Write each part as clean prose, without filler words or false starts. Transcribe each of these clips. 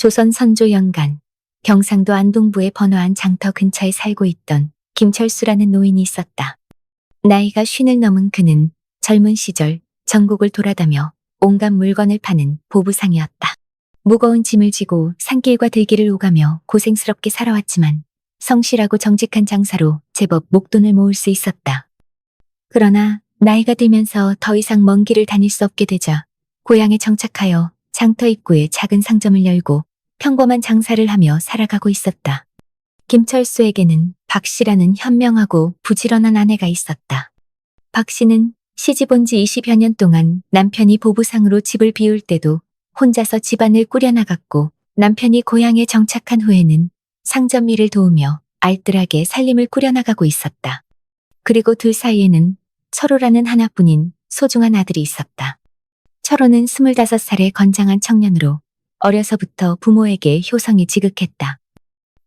조선 선조 연간 경상도 안동부의 번화한 장터 근처에 살고 있던 김철수라는 노인이 있었다. 나이가 50을 넘은 그는 젊은 시절 전국을 돌아다며 온갖 물건을 파는 보부상이었다. 무거운 짐을 지고 산길과 들길을 오가며 고생스럽게 살아왔지만 성실하고 정직한 장사로 제법 목돈을 모을 수 있었다. 그러나 나이가 들면서 더 이상 먼 길을 다닐 수 없게 되자 고향에 정착하여 장터 입구에 작은 상점을 열고 평범한 장사를 하며 살아가고 있었다. 김철수에게는 박 씨라는 현명하고 부지런한 아내가 있었다. 박 씨는 시집 온 지 20여 년 동안 남편이 보부상으로 집을 비울 때도 혼자서 집안을 꾸려나갔고, 남편이 고향에 정착한 후에는 상점 일을 도우며 알뜰하게 살림을 꾸려나가고 있었다. 그리고 둘 사이에는 철호라는 하나뿐인 소중한 아들이 있었다. 철호는 25살의 건장한 청년으로 어려서부터 부모에게 효성이 지극했다.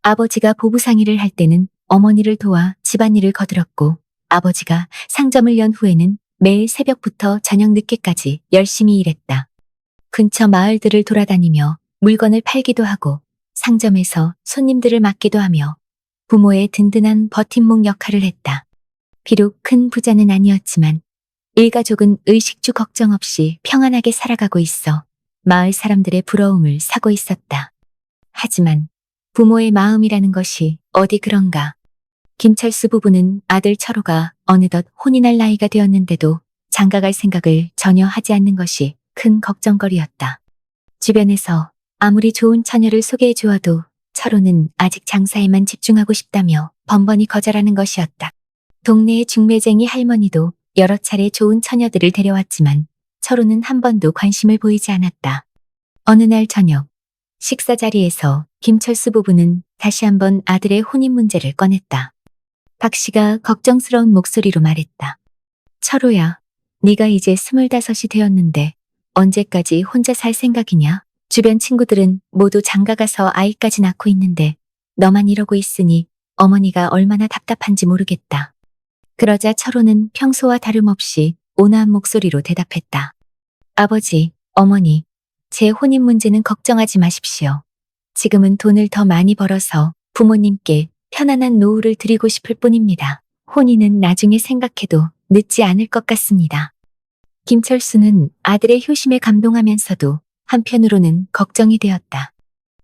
아버지가 보부상일을 할 때는 어머니를 도와 집안일을 거들었고, 아버지가 상점을 연 후에는 매일 새벽부터 저녁 늦게까지 열심히 일했다. 근처 마을들을 돌아다니며 물건을 팔기도 하고 상점에서 손님들을 맡기도 하며 부모의 든든한 버팀목 역할을 했다. 비록 큰 부자는 아니었지만 일가족은 의식주 걱정 없이 평안하게 살아가고 있어 마을 사람들의 부러움을 사고 있었다. 하지만 부모의 마음이라는 것이 어디 그런가. 김철수 부부는 아들 철호가 어느덧 혼인할 나이가 되었는데도 장가갈 생각을 전혀 하지 않는 것이 큰 걱정거리였다. 주변에서 아무리 좋은 처녀를 소개해 주어도 철호는 아직 장사에만 집중하고 싶다며 번번이 거절하는 것이었다. 동네의 중매쟁이 할머니도 여러 차례 좋은 처녀들을 데려왔지만 철호는 한 번도 관심을 보이지 않았다. 어느 날 저녁, 식사 자리에서 김철수 부부는 다시 한번 아들의 혼인 문제를 꺼냈다. 박 씨가 걱정스러운 목소리로 말했다. 철호야, 네가 이제 25이 되었는데 언제까지 혼자 살 생각이냐? 주변 친구들은 모두 장가가서 아이까지 낳고 있는데 너만 이러고 있으니 어머니가 얼마나 답답한지 모르겠다. 그러자 철호는 평소와 다름없이 온화한 목소리로 대답했다. 아버지, 어머니, 제 혼인 문제는 걱정하지 마십시오. 지금은 돈을 더 많이 벌어서 부모님께 편안한 노후를 드리고 싶을 뿐입니다. 혼인은 나중에 생각해도 늦지 않을 것 같습니다. 김철수는 아들의 효심에 감동하면서도 한편으로는 걱정이 되었다.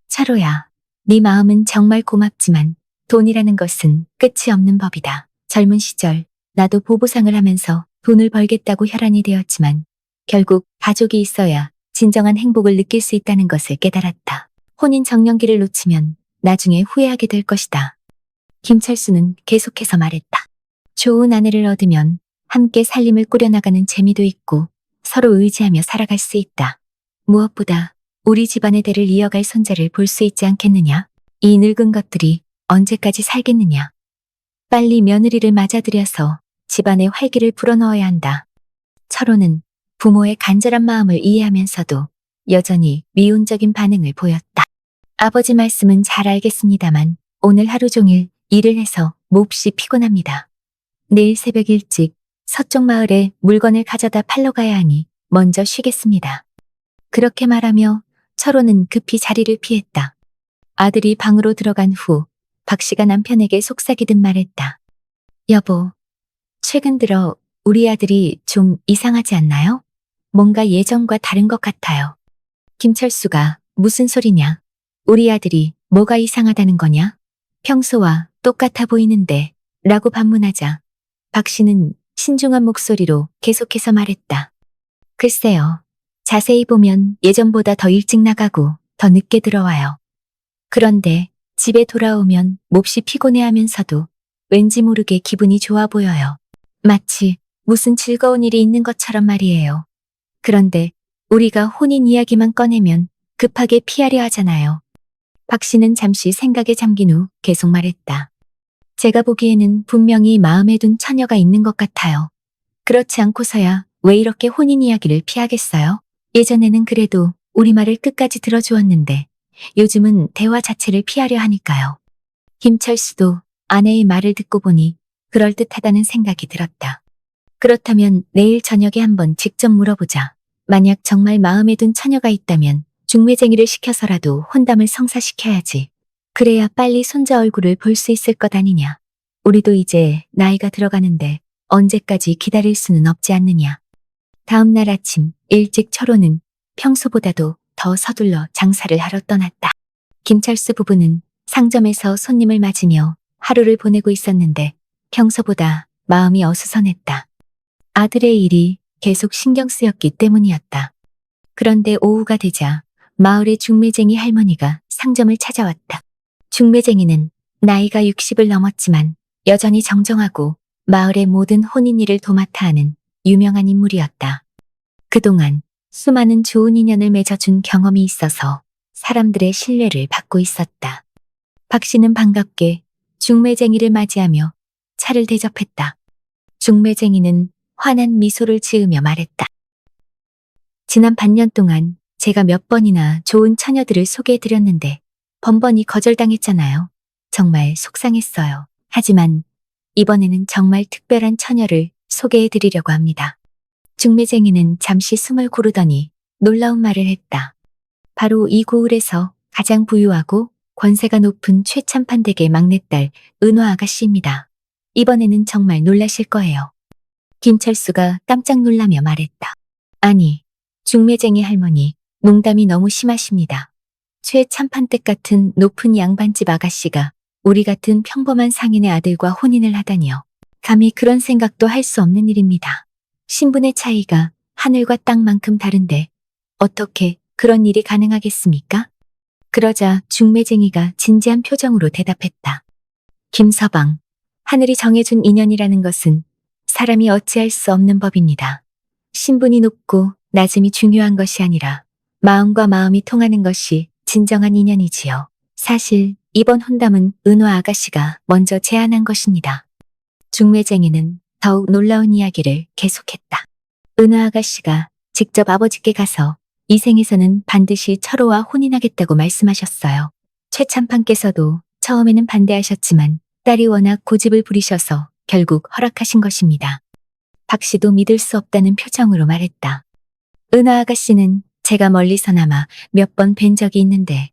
철호야, 네 마음은 정말 고맙지만 돈이라는 것은 끝이 없는 법이다. 젊은 시절 나도 보부상을 하면서 돈을 벌겠다고 혈안이 되었지만 결국 가족이 있어야 진정한 행복을 느낄 수 있다는 것을 깨달았다. 혼인 정년기를 놓치면 나중에 후회하게 될 것이다. 김철수는 계속해서 말했다. 좋은 아내를 얻으면 함께 살림을 꾸려나가는 재미도 있고 서로 의지하며 살아갈 수 있다. 무엇보다 우리 집안의 대를 이어갈 손자를 볼 수 있지 않겠느냐? 이 늙은 것들이 언제까지 살겠느냐? 빨리 며느리를 맞아들여서 집안의 활기를 불어넣어야 한다. 철호는 부모의 간절한 마음을 이해하면서도 여전히 미온적인 반응을 보였다. 아버지 말씀은 잘 알겠습니다만 오늘 하루 종일 일을 해서 몹시 피곤합니다. 내일 새벽 일찍 서쪽 마을에 물건을 가져다 팔러 가야 하니 먼저 쉬겠습니다. 그렇게 말하며 철호는 급히 자리를 피했다. 아들이 방으로 들어간 후 박 씨가 남편에게 속삭이듯 말했다. 여보, 최근 들어 우리 아들이 좀 이상하지 않나요? 뭔가 예전과 다른 것 같아요. 김철수가 무슨 소리냐? 우리 아들이 뭐가 이상하다는 거냐? 평소와 똑같아 보이는데 라고 반문하자 박 씨는 신중한 목소리로 계속해서 말했다. 글쎄요. 자세히 보면 예전보다 더 일찍 나가고 더 늦게 들어와요. 그런데 집에 돌아오면 몹시 피곤해하면서도 왠지 모르게 기분이 좋아 보여요. 마치 무슨 즐거운 일이 있는 것처럼 말이에요. 그런데 우리가 혼인 이야기만 꺼내면 급하게 피하려 하잖아요. 박 씨는 잠시 생각에 잠긴 후 계속 말했다. 제가 보기에는 분명히 마음에 둔 처녀가 있는 것 같아요. 그렇지 않고서야 왜 이렇게 혼인 이야기를 피하겠어요? 예전에는 그래도 우리 말을 끝까지 들어주었는데 요즘은 대화 자체를 피하려 하니까요. 김철수도 아내의 말을 듣고 보니 그럴듯하다는 생각이 들었다. 그렇다면 내일 저녁에 한번 직접 물어보자. 만약 정말 마음에 둔 처녀가 있다면 중매쟁이를 시켜서라도 혼담을 성사시켜야지. 그래야 빨리 손자 얼굴을 볼 수 있을 것 아니냐. 우리도 이제 나이가 들어가는데 언제까지 기다릴 수는 없지 않느냐. 다음 날 아침 일찍 철호는 평소보다도 더 서둘러 장사를 하러 떠났다. 김철수 부부는 상점에서 손님을 맞으며 하루를 보내고 있었는데 평소보다 마음이 어수선했다. 아들의 일이 계속 신경 쓰였기 때문이었다. 그런데 오후가 되자 마을의 중매쟁이 할머니가 상점을 찾아왔다. 중매쟁이는 나이가 60을 넘었지만 여전히 정정하고 마을의 모든 혼인일을 도맡아 하는 유명한 인물이었다. 그동안 수많은 좋은 인연을 맺어준 경험이 있어서 사람들의 신뢰를 받고 있었다. 박 씨는 반갑게 중매쟁이를 맞이하며 차를 대접했다. 중매쟁이는 환한 미소를 지으며 말했다. 지난 반년 동안 제가 몇 번이나 좋은 처녀들을 소개해드렸는데 번번이 거절당했잖아요. 정말 속상했어요. 하지만 이번에는 정말 특별한 처녀를 소개해드리려고 합니다. 중매쟁이는 잠시 숨을 고르더니 놀라운 말을 했다. 바로 이 고을에서 가장 부유하고 권세가 높은 최참판 댁의 막내딸 은화 아가씨입니다. 이번에는 정말 놀라실 거예요. 김철수가 깜짝 놀라며 말했다. 아니, 중매쟁이 할머니, 농담이 너무 심하십니다. 최참판댁 같은 높은 양반집 아가씨가 우리 같은 평범한 상인의 아들과 혼인을 하다니요. 감히 그런 생각도 할 수 없는 일입니다. 신분의 차이가 하늘과 땅만큼 다른데 어떻게 그런 일이 가능하겠습니까? 그러자 중매쟁이가 진지한 표정으로 대답했다. 김서방, 하늘이 정해준 인연이라는 것은 사람이 어찌할 수 없는 법입니다. 신분이 높고 낮음이 중요한 것이 아니라 마음과 마음이 통하는 것이 진정한 인연이지요. 사실 이번 혼담은 은화 아가씨가 먼저 제안한 것입니다. 중매쟁이는 더욱 놀라운 이야기를 계속했다. 은화 아가씨가 직접 아버지께 가서 이 생에서는 반드시 철호와 혼인하겠다고 말씀하셨어요. 최참판께서도 처음에는 반대하셨지만 딸이 워낙 고집을 부리셔서 결국 허락하신 것입니다. 박 씨도 믿을 수 없다는 표정으로 말했다. 은하 아가씨는 제가 멀리서나마 몇 번 뵌 적이 있는데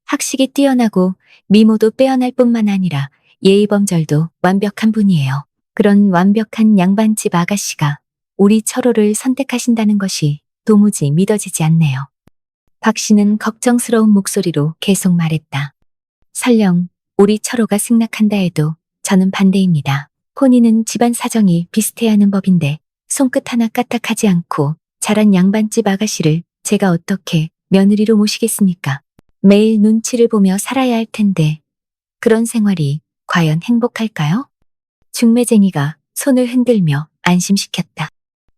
학식이 뛰어나고 미모도 빼어날 뿐만 아니라 예의범절도 완벽한 분이에요. 그런 완벽한 양반집 아가씨가 우리 철호를 선택하신다는 것이 도무지 믿어지지 않네요. 박 씨는 걱정스러운 목소리로 계속 말했다. 설령 우리 철호가 승낙한다 해도 저는 반대입니다. 혼인은 집안 사정이 비슷해야 하는 법인데 손끝 하나 까딱하지 않고 자란 양반집 아가씨를 제가 어떻게 며느리로 모시겠습니까? 매일 눈치를 보며 살아야 할 텐데 그런 생활이 과연 행복할까요? 중매쟁이가 손을 흔들며 안심시켰다.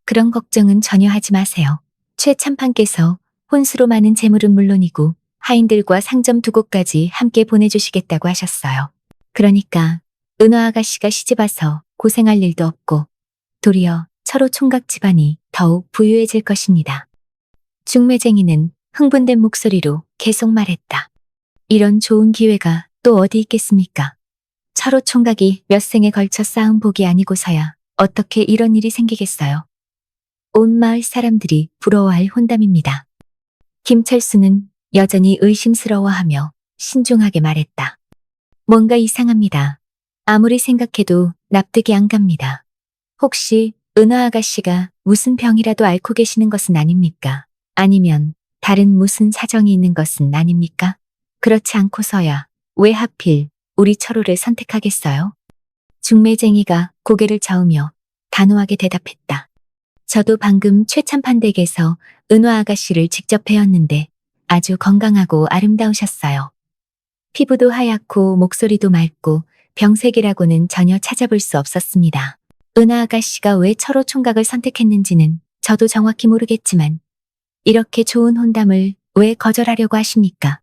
그런 걱정은 전혀 하지 마세요. 최참판께서 혼수로 많은 재물은 물론이고 하인들과 상점 2곳까지 함께 보내주시겠다고 하셨어요. 그러니까 은화 아가씨가 시집와서 고생할 일도 없고 도리어 철호 총각 집안이 더욱 부유해질 것입니다. 중매쟁이는 흥분된 목소리로 계속 말했다. 이런 좋은 기회가 또 어디 있겠습니까? 철호 총각이 몇 생에 걸쳐 쌓은 복이 아니고서야 어떻게 이런 일이 생기겠어요? 온 마을 사람들이 부러워할 혼담입니다. 김철수는 여전히 의심스러워하며 신중하게 말했다. 뭔가 이상합니다. 아무리 생각해도 납득이 안 갑니다. 혹시 은하 아가씨가 무슨 병이라도 앓고 계시는 것은 아닙니까? 아니면 다른 무슨 사정이 있는 것은 아닙니까? 그렇지 않고서야 왜 하필 우리 철호를 선택하겠어요? 중매쟁이가 고개를 저으며 단호하게 대답했다. 저도 방금 최참판 댁에서 은화 아가씨를 직접 뵈었는데 아주 건강하고 아름다우셨어요. 피부도 하얗고 목소리도 맑고 병색이라고는 전혀 찾아볼 수 없었습니다. 은하 아가씨가 왜 철호 총각을 선택했는지는 저도 정확히 모르겠지만 이렇게 좋은 혼담을 왜 거절하려고 하십니까?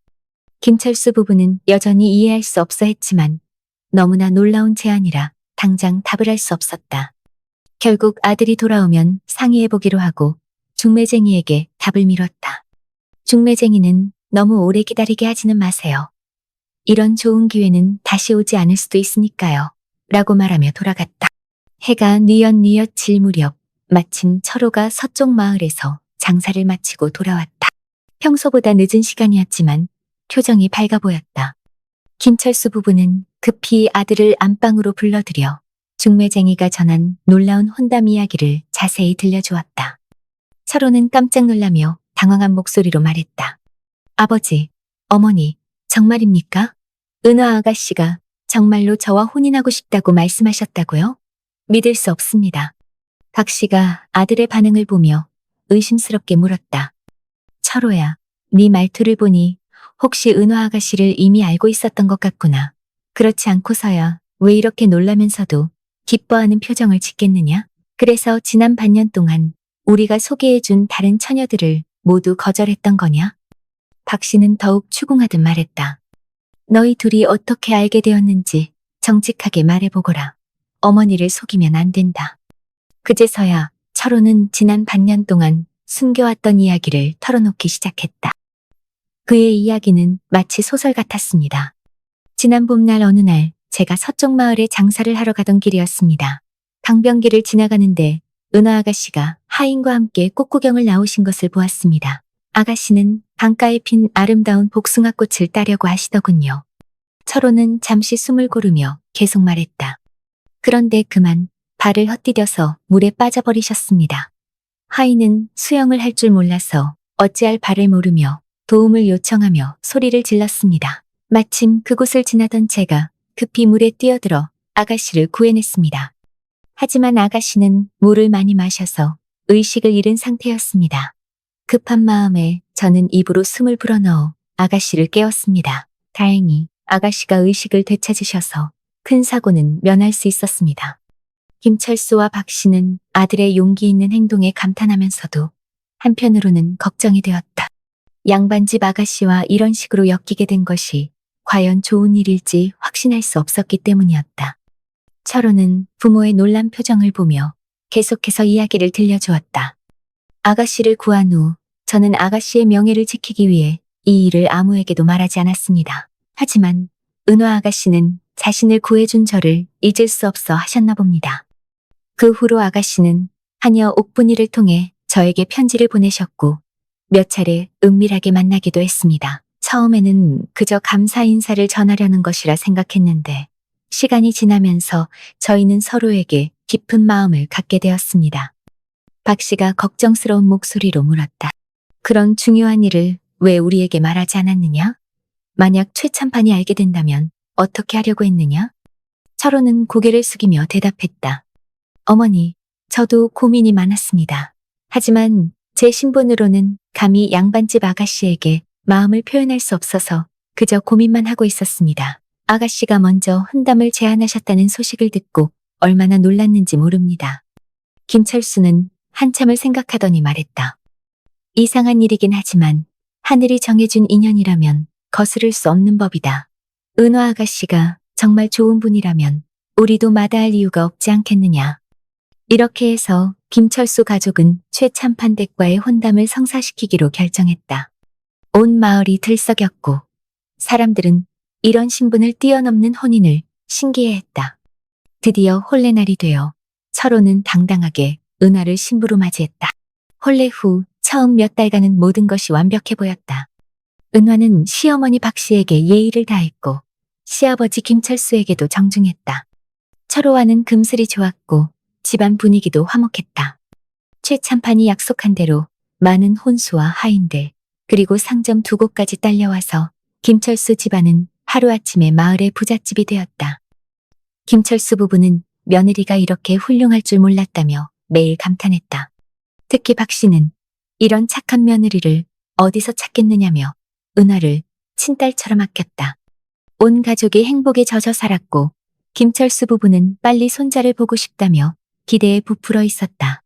김철수 부부는 여전히 이해할 수 없어 했지만 너무나 놀라운 제안이라 당장 답을 할 수 없었다. 결국 아들이 돌아오면 상의해보기로 하고 중매쟁이에게 답을 미뤘다. 중매쟁이는 너무 오래 기다리게 하지는 마세요. 이런 좋은 기회는 다시 오지 않을 수도 있으니까요. 라고 말하며 돌아갔다. 해가 뉘엿뉘엿 질 무렵 마침 철호가 서쪽 마을에서 장사를 마치고 돌아왔다. 평소보다 늦은 시간이었지만 표정이 밝아 보였다. 김철수 부부는 급히 아들을 안방으로 불러들여 중매쟁이가 전한 놀라운 혼담 이야기를 자세히 들려주었다. 철호는 깜짝 놀라며 당황한 목소리로 말했다. 아버지, 어머니, 정말입니까? 은화 아가씨가 정말로 저와 혼인하고 싶다고 말씀하셨다고요? 믿을 수 없습니다. 박 씨가 아들의 반응을 보며 의심스럽게 물었다. 철호야, 네 말투를 보니 혹시 은화 아가씨를 이미 알고 있었던 것 같구나. 그렇지 않고서야 왜 이렇게 놀라면서도 기뻐하는 표정을 짓겠느냐? 그래서 지난 반년 동안 우리가 소개해준 다른 처녀들을 모두 거절했던 거냐? 박 씨는 더욱 추궁하듯 말했다. 너희 둘이 어떻게 알게 되었는지 정직하게 말해보거라. 어머니를 속이면 안 된다. 그제서야 철호는 지난 반년 동안 숨겨왔던 이야기를 털어놓기 시작했다. 그의 이야기는 마치 소설 같았습니다. 지난 봄날 어느 날 제가 서쪽 마을에 장사를 하러 가던 길이었습니다. 강변길을 지나가는데 은하 아가씨가 하인과 함께 꽃구경을 나오신 것을 보았습니다. 아가씨는 강가에 핀 아름다운 복숭아꽃을 따려고 하시더군요. 철호는 잠시 숨을 고르며 계속 말했다. 그런데 그만 발을 헛디뎌서 물에 빠져버리셨습니다. 하인은 수영을 할 줄 몰라서 어찌할 바를 모르며 도움을 요청하며 소리를 질렀습니다. 마침 그곳을 지나던 제가 급히 물에 뛰어들어 아가씨를 구해냈습니다. 하지만 아가씨는 물을 많이 마셔서 의식을 잃은 상태였습니다. 급한 마음에 저는 입으로 숨을 불어넣어 아가씨를 깨웠습니다. 다행히 아가씨가 의식을 되찾으셔서 큰 사고는 면할 수 있었습니다. 김철수와 박 씨는 아들의 용기 있는 행동에 감탄하면서도 한편으로는 걱정이 되었다. 양반집 아가씨와 이런 식으로 엮이게 된 것이 과연 좋은 일일지 확신할 수 없었기 때문이었다. 철호는 부모의 놀란 표정을 보며 계속해서 이야기를 들려주었다. 아가씨를 구한 후 저는 아가씨의 명예를 지키기 위해 이 일을 아무에게도 말하지 않았습니다. 하지만 은화 아가씨는 자신을 구해준 저를 잊을 수 없어 하셨나 봅니다. 그 후로 아가씨는 하녀 옥분이를 통해 저에게 편지를 보내셨고 몇 차례 은밀하게 만나기도 했습니다. 처음에는 그저 감사 인사를 전하려는 것이라 생각했는데 시간이 지나면서 저희는 서로에게 깊은 마음을 갖게 되었습니다. 박 씨가 걱정스러운 목소리로 물었다. 그런 중요한 일을 왜 우리에게 말하지 않았느냐? 만약 최참판이 알게 된다면 어떻게 하려고 했느냐? 철호는 고개를 숙이며 대답했다. 어머니, 저도 고민이 많았습니다. 하지만 제 신분으로는 감히 양반집 아가씨에게 마음을 표현할 수 없어서 그저 고민만 하고 있었습니다. 아가씨가 먼저 혼담을 제안하셨다는 소식을 듣고 얼마나 놀랐는지 모릅니다. 김철수는 한참을 생각하더니 말했다. 이상한 일이긴 하지만 하늘이 정해준 인연이라면 거스를 수 없는 법이다. 은화 아가씨가 정말 좋은 분이라면 우리도 마다할 이유가 없지 않겠느냐. 이렇게 해서 김철수 가족은 최참판 댁과의 혼담을 성사시키기로 결정했다. 온 마을이 들썩였고 사람들은 이런 신분을 뛰어넘는 혼인을 신기해했다. 드디어 혼례날이 되어 철호는 당당하게 은화를 신부로 맞이했다. 혼례 후 처음 몇 달간은 모든 것이 완벽해 보였다. 은화는 시어머니 박 씨에게 예의를 다했고 시아버지 김철수에게도 정중했다. 철호와는 금슬이 좋았고 집안 분위기도 화목했다. 최참판이 약속한 대로 많은 혼수와 하인들 그리고 상점 2곳까지 딸려와서 김철수 집안은 하루아침에 마을의 부잣집이 되었다. 김철수 부부는 며느리가 이렇게 훌륭할 줄 몰랐다며 매일 감탄했다. 특히 박 씨는 이런 착한 며느리를 어디서 찾겠느냐며 은화를 친딸처럼 아꼈다. 온 가족이 행복에 젖어 살았고 김철수 부부는 빨리 손자를 보고 싶다며 기대에 부풀어 있었다.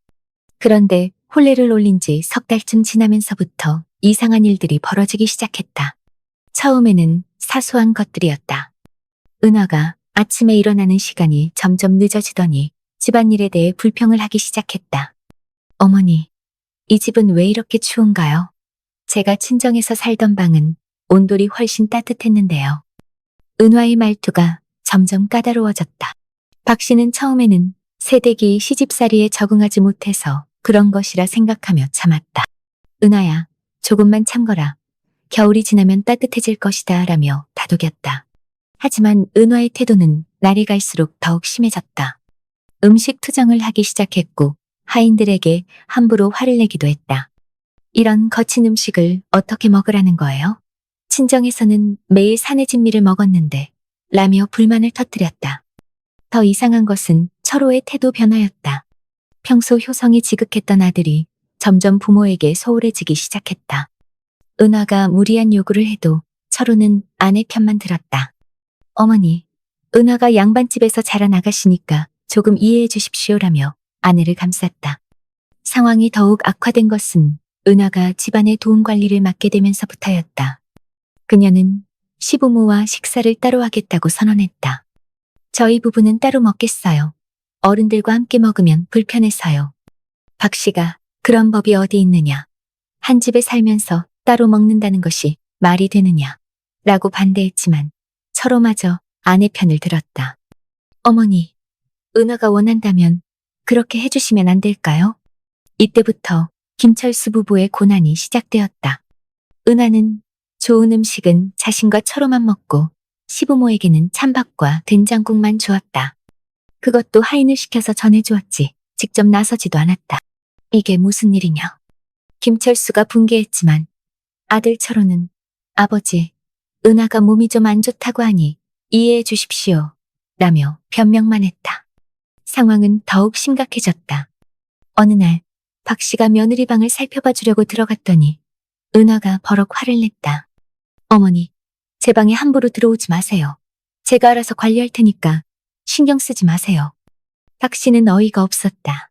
그런데 혼례를 올린 지 석 달쯤 지나면서부터 이상한 일들이 벌어지기 시작했다. 처음에는 사소한 것들이었다. 은화가 아침에 일어나는 시간이 점점 늦어지더니 집안일에 대해 불평을 하기 시작했다. 어머니, 이 집은 왜 이렇게 추운가요? 제가 친정에서 살던 방은 온돌이 훨씬 따뜻했는데요. 은화의 말투가 점점 까다로워졌다. 박 씨는 처음에는 새댁이 시집살이에 적응하지 못해서 그런 것이라 생각하며 참았다. 은하야, 조금만 참거라. 겨울이 지나면 따뜻해질 것이다 라며 다독였다. 하지만 은화의 태도는 날이 갈수록 더욱 심해졌다. 음식 투정을 하기 시작했고 하인들에게 함부로 화를 내기도 했다. 이런 거친 음식을 어떻게 먹으라는 거예요? 친정에서는 매일 산의 진미를 먹었는데 라며 불만을 터뜨렸다. 더 이상한 것은 철호의 태도 변화였다. 평소 효성이 지극했던 아들이 점점 부모에게 소홀해지기 시작했다. 은화가 무리한 요구를 해도 철호는 아내 편만 들었다. 어머니, 은화가 양반집에서 자란 아가씨니까 조금 이해해 주십시오라며 아내를 감쌌다. 상황이 더욱 악화된 것은 은화가 집안의 돈 관리를 맡게 되면서부터였다. 그녀는 시부모와 식사를 따로 하겠다고 선언했다. 저희 부부는 따로 먹겠어요. 어른들과 함께 먹으면 불편해서요. 박 씨가 그런 법이 어디 있느냐. 한 집에 살면서 따로 먹는다는 것이 말이 되느냐. 라고 반대했지만 철호마저 아내 편을 들었다. 어머니, 은화가 원한다면 그렇게 해주시면 안 될까요? 이때부터 김철수 부부의 고난이 시작되었다. 은하는 좋은 음식은 자신과 철호만 먹고 시부모에게는 찬밥과 된장국만 주었다. 그것도 하인을 시켜서 전해주었지 직접 나서지도 않았다. 이게 무슨 일이냐. 김철수가 분개했지만 아들 철호는 아버지, 은하가 몸이 좀 안 좋다고 하니 이해해 주십시오. 라며 변명만 했다. 상황은 더욱 심각해졌다. 어느 날 박 씨가 며느리 방을 살펴봐 주려고 들어갔더니 은화가 버럭 화를 냈다. 어머니, 제 방에 함부로 들어오지 마세요. 제가 알아서 관리할 테니까 신경 쓰지 마세요. 박 씨는 어이가 없었다.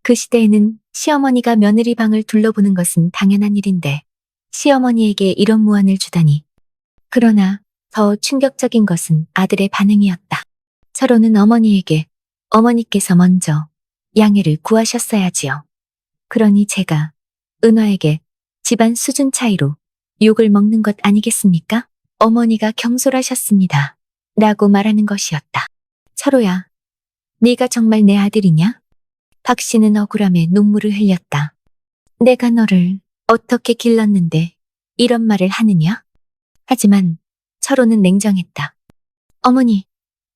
그 시대에는 시어머니가 며느리 방을 둘러보는 것은 당연한 일인데 시어머니에게 이런 무안을 주다니. 그러나 더 충격적인 것은 아들의 반응이었다. 철호는 어머니에게 어머니께서 먼저 양해를 구하셨어야지요. 그러니 제가 은화에게 집안 수준 차이로 욕을 먹는 것 아니겠습니까? 어머니가 경솔하셨습니다. 라고 말하는 것이었다. 철호야, 네가 정말 내 아들이냐? 박 씨는 억울함에 눈물을 흘렸다. 내가 너를 어떻게 길렀는데 이런 말을 하느냐? 하지만 철호는 냉정했다. 어머니,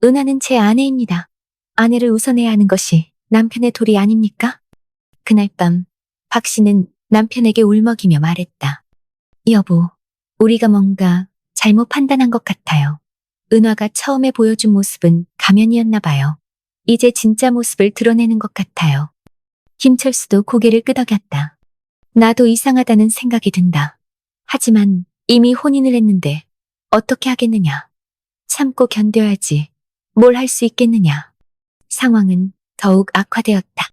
은하는 제 아내입니다. 아내를 우선해야 하는 것이 남편의 도리 아닙니까? 그날 밤 박 씨는 남편에게 울먹이며 말했다. 여보, 우리가 뭔가 잘못 판단한 것 같아요. 은화가 처음에 보여준 모습은 가면이었나 봐요. 이제 진짜 모습을 드러내는 것 같아요. 김철수도 고개를 끄덕였다. 나도 이상하다는 생각이 든다. 하지만 이미 혼인을 했는데 어떻게 하겠느냐. 참고 견뎌야지. 뭘 할 수 있겠느냐. 상황은 더욱 악화되었다.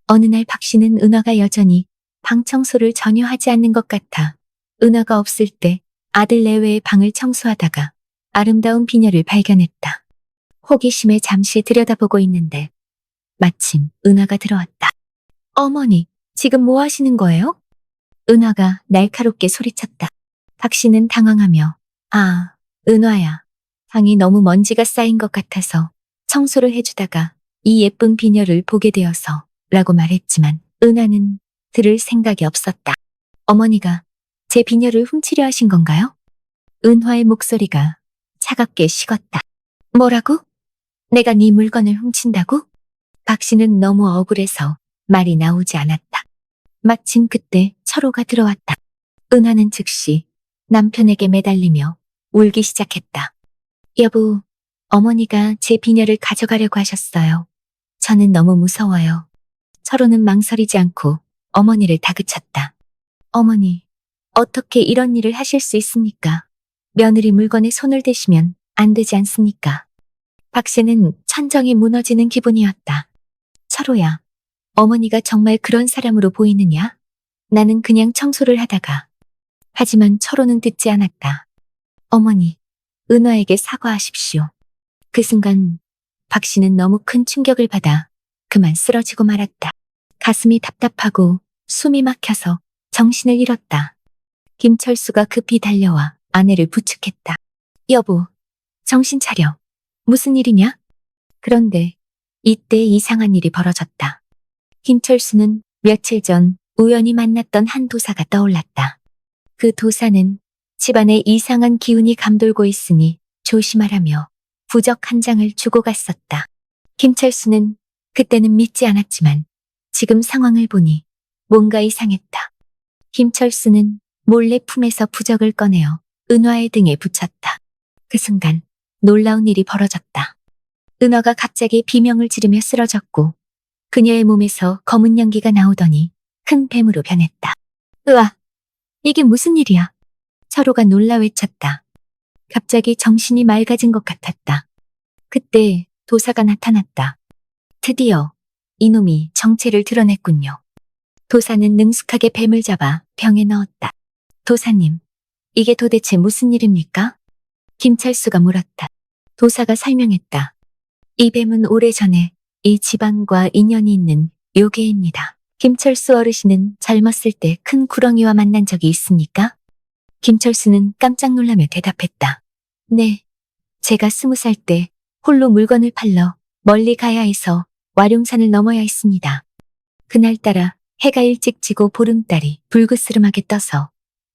어느 날 박 씨는 은화가 여전히 방 청소를 전혀 하지 않는 것 같아 은화가 없을 때 아들 내외의 방을 청소하다가 아름다운 비녀를 발견했다. 호기심에 잠시 들여다보고 있는데 마침 은화가 들어왔다. 어머니, 지금 뭐 하시는 거예요? 은화가 날카롭게 소리쳤다. 박 씨는 당황하며 아, 은화야. 방이 너무 먼지가 쌓인 것 같아서 청소를 해주다가 이 예쁜 비녀를 보게 되어서 라고 말했지만 은하는 들을 생각이 없었다. 어머니가 제 비녀를 훔치려 하신 건가요? 은화의 목소리가 차갑게 식었다. 뭐라고? 내가 네 물건을 훔친다고? 박 씨는 너무 억울해서 말이 나오지 않았다. 마침 그때 철호가 들어왔다. 은하는 즉시 남편에게 매달리며 울기 시작했다. 여보, 어머니가 제 비녀를 가져가려고 하셨어요. 저는 너무 무서워요. 철호는 망설이지 않고 어머니를 다그쳤다. 어머니, 어떻게 이런 일을 하실 수 있습니까? 며느리 물건에 손을 대시면 안 되지 않습니까? 박 씨는 천정이 무너지는 기분이었다. 철호야, 어머니가 정말 그런 사람으로 보이느냐? 나는 그냥 청소를 하다가. 하지만 철호는 듣지 않았다. 어머니, 은화에게 사과하십시오. 그 순간 박 씨는 너무 큰 충격을 받아 그만 쓰러지고 말았다. 가슴이 답답하고 숨이 막혀서 정신을 잃었다. 김철수가 급히 달려와 아내를 부축했다. 여보, 정신 차려. 무슨 일이냐? 그런데 이때 이상한 일이 벌어졌다. 김철수는 며칠 전 우연히 만났던 한 도사가 떠올랐다. 그 도사는 집안에 이상한 기운이 감돌고 있으니 조심하라며 부적 한 장을 주고 갔었다. 김철수는 그때는 믿지 않았지만 지금 상황을 보니 뭔가 이상했다. 김철수는 몰래 품에서 부적을 꺼내어 은화의 등에 붙였다. 그 순간 놀라운 일이 벌어졌다. 은화가 갑자기 비명을 지르며 쓰러졌고 그녀의 몸에서 검은 연기가 나오더니 큰 뱀으로 변했다. 으아! 이게 무슨 일이야? 서로가 놀라 외쳤다. 갑자기 정신이 맑아진 것 같았다. 그때 도사가 나타났다. 드디어 이놈이 정체를 드러냈군요. 도사는 능숙하게 뱀을 잡아 병에 넣었다. 도사님, 이게 도대체 무슨 일입니까? 김철수가 물었다. 도사가 설명했다. 이 뱀은 오래전에 이 집안과 인연이 있는 요괴입니다. 김철수 어르신은 젊었을 때 큰 구렁이와 만난 적이 있습니까? 김철수는 깜짝 놀라며 대답했다. 네, 제가 20살 때 홀로 물건을 팔러 멀리 가야 해서 와룡산을 넘어야 했습니다. 그날따라 해가 일찍 지고 보름달이 불그스름하게 떠서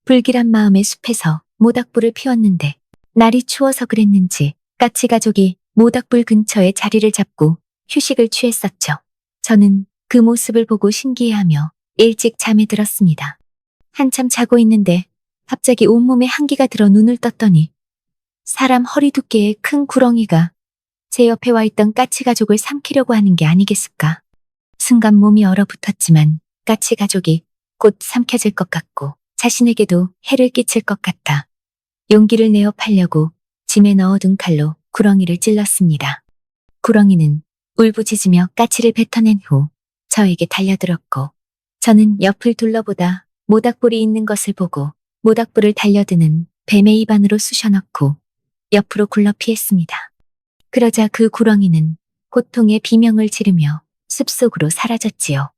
불길한 마음의 숲에서 모닥불을 피웠는데 날이 추워서 그랬는지 까치 가족이 모닥불 근처에 자리를 잡고 휴식을 취했었죠. 저는 그 모습을 보고 신기해하며 일찍 잠에 들었습니다. 한참 자고 있는데 갑자기 온몸에 한기가 들어 눈을 떴더니 사람 허리 두께의 큰 구렁이가 제 옆에 와 있던 까치 가족을 삼키려고 하는 게 아니겠을까. 순간 몸이 얼어붙었지만 까치 가족이 곧 삼켜질 것 같고 자신에게도 해를 끼칠 것 같아 용기를 내어 팔려고 짐에 넣어둔 칼로 구렁이를 찔렀습니다. 구렁이는 울부짖으며 까치를 뱉어낸 후 저에게 달려들었고 저는 옆을 둘러보다 모닥불이 있는 것을 보고 모닥불을 달려드는 뱀의 입 안으로 쑤셔넣고 옆으로 굴러 피했습니다. 그러자 그 구렁이는 고통의 비명을 지르며 숲속으로 사라졌지요.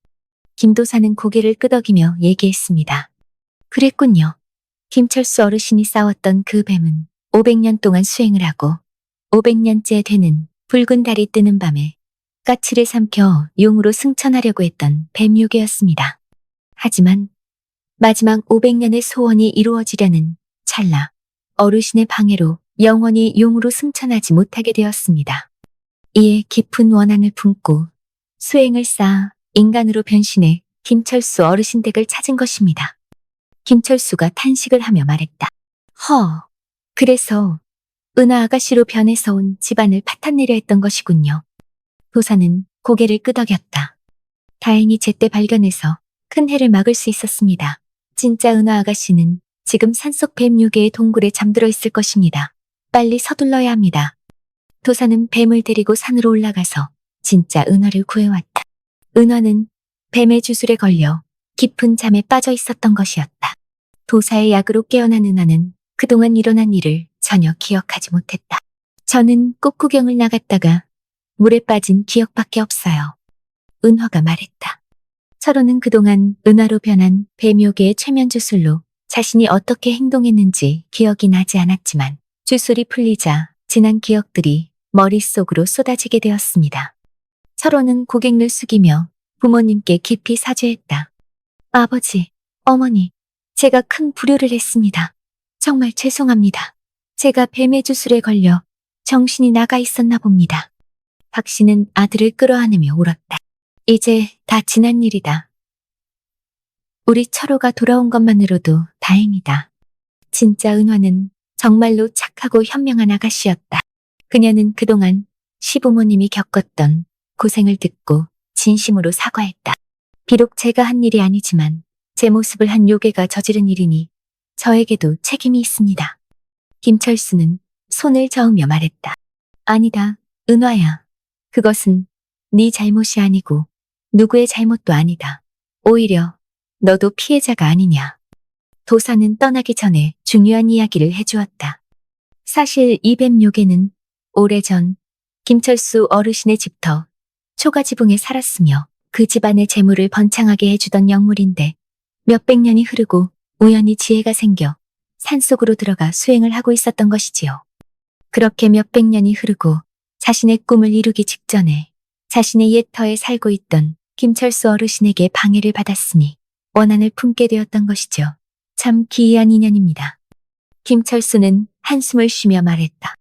김도사는 고개를 끄덕이며 얘기했습니다. 그랬군요. 김철수 어르신이 싸웠던 그 뱀은 500년 동안 수행을 하고 500년째 되는 붉은 달이 뜨는 밤에 까치를 삼켜 용으로 승천하려고 했던 뱀요괴였습니다. 하지만 마지막 500년의 소원이 이루어지려는 찰나 어르신의 방해로 영원히 용으로 승천하지 못하게 되었습니다. 이에 깊은 원한을 품고 수행을 쌓아 인간으로 변신해 김철수 어르신 댁을 찾은 것입니다. 김철수가 탄식을 하며 말했다. 그래서 은하 아가씨로 변해서 온 집안을 파탄내려 했던 것이군요. 도사는 고개를 끄덕였다. 다행히 제때 발견해서 큰 해를 막을 수 있었습니다. 진짜 은하 아가씨는 지금 산속 뱀 요괴의 동굴에 잠들어 있을 것입니다. 빨리 서둘러야 합니다. 도사는 뱀을 데리고 산으로 올라가서 진짜 은하를 구해왔다. 은하는 뱀의 주술에 걸려 깊은 잠에 빠져 있었던 것이었다. 도사의 약으로 깨어난 은하는 그동안 일어난 일을 전혀 기억하지 못했다. 저는 꽃구경을 나갔다가 물에 빠진 기억밖에 없어요. 은화가 말했다. 철호는 그동안 은하로 변한 뱀요괴의 최면 주술로 자신이 어떻게 행동했는지 기억이 나지 않았지만 주술이 풀리자 지난 기억들이 머릿속으로 쏟아지게 되었습니다. 철호는 고개를 숙이며 부모님께 깊이 사죄했다. 아버지, 어머니, 제가 큰 불효를 했습니다. 정말 죄송합니다. 제가 뱀의 주술에 걸려 정신이 나가 있었나 봅니다. 박 씨는 아들을 끌어안으며 울었다. 이제 다 지난 일이다. 우리 철호가 돌아온 것만으로도 다행이다. 진짜 은화는 정말로 착하고 현명한 아가씨였다. 그녀는 그동안 시부모님이 겪었던 고생을 듣고 진심으로 사과했다. 비록 제가 한 일이 아니지만 제 모습을 한 요괴가 저지른 일이니 저에게도 책임이 있습니다. 김철수는 손을 저으며 말했다. 아니다, 은화야. 그것은 네 잘못이 아니고 누구의 잘못도 아니다. 오히려 너도 피해자가 아니냐. 도사는 떠나기 전에 중요한 이야기를 해주었다. 사실 이 뱀 요괴는 오래전 김철수 어르신의 집터 초가지붕에 살았으며 그 집안의 재물을 번창하게 해주던 영물인데 몇백 년이 흐르고 우연히 지혜가 생겨 산속으로 들어가 수행을 하고 있었던 것이지요. 그렇게 몇백 년이 흐르고 자신의 꿈을 이루기 직전에 자신의 옛 터에 살고 있던 김철수 어르신에게 방해를 받았으니 원한을 품게 되었던 것이죠. 참 기이한 인연입니다. 김철수는 한숨을 쉬며 말했다.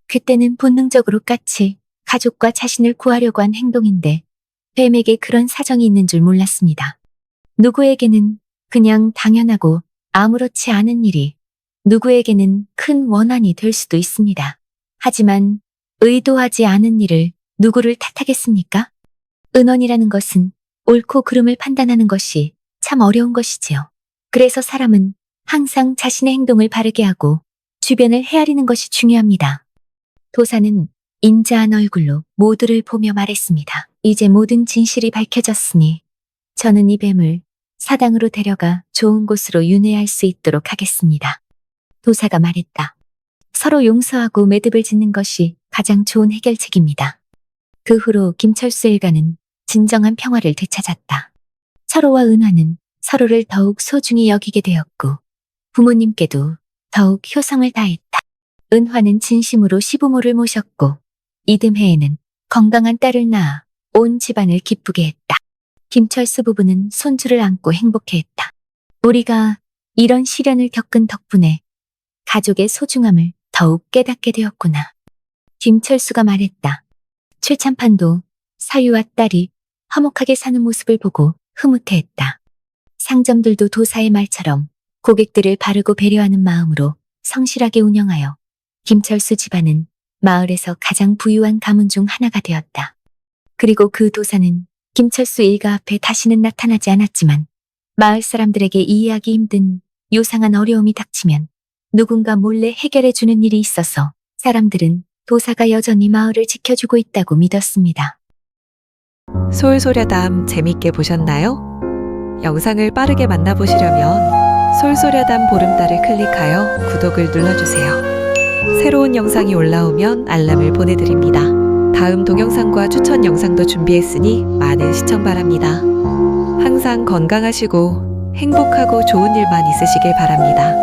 그때는 본능적으로 까치 가족과 자신을 구하려고 한 행동인데 뱀에게 그런 사정이 있는 줄 몰랐습니다. 누구에게는 그냥 당연하고 아무렇지 않은 일이 누구에게는 큰 원한이 될 수도 있습니다. 하지만 의도하지 않은 일을 누구를 탓하겠습니까? 은원이라는 것은 옳고 그름을 판단하는 것이 참 어려운 것이지요. 그래서 사람은 항상 자신의 행동을 바르게 하고 주변을 헤아리는 것이 중요합니다. 도사는 인자한 얼굴로 모두를 보며 말했습니다. 이제 모든 진실이 밝혀졌으니 저는 이 뱀을 사당으로 데려가 좋은 곳으로 윤회할 수 있도록 하겠습니다. 도사가 말했다. 서로 용서하고 매듭을 짓는 것이 가장 좋은 해결책입니다. 그 후로 김철수 일가는 진정한 평화를 되찾았다. 철호와 은화는 서로를 더욱 소중히 여기게 되었고 부모님께도 더욱 효성을 다했다. 은화는 진심으로 시부모를 모셨고 이듬해에는 건강한 딸을 낳아 온 집안을 기쁘게 했다. 김철수 부부는 손주를 안고 행복해했다. 우리가 이런 시련을 겪은 덕분에 가족의 소중함을 더욱 깨닫게 되었구나. 김철수가 말했다. 최찬판도 사유와 딸이 화목하게 사는 모습을 보고 흐뭇해했다. 상점들도 도사의 말처럼 고객들을 바르고 배려하는 마음으로 성실하게 운영하여 김철수 집안은 마을에서 가장 부유한 가문 중 하나가 되었다. 그리고 그 도사는 김철수 일가 앞에 다시는 나타나지 않았지만 마을 사람들에게 이해하기 힘든 요상한 어려움이 닥치면 누군가 몰래 해결해 주는 일이 있어서 사람들은 도사가 여전히 마을을 지켜주고 있다고 믿었습니다. 솔솔야담 재밌게 보셨나요? 영상을 빠르게 만나보시려면 솔솔야담 보름달을 클릭하여 구독을 눌러주세요. 새로운 영상이 올라오면 알람을 보내드립니다. 다음 동영상과 추천 영상도 준비했으니 많은 시청 바랍니다. 항상 건강하시고 행복하고 좋은 일만 있으시길 바랍니다.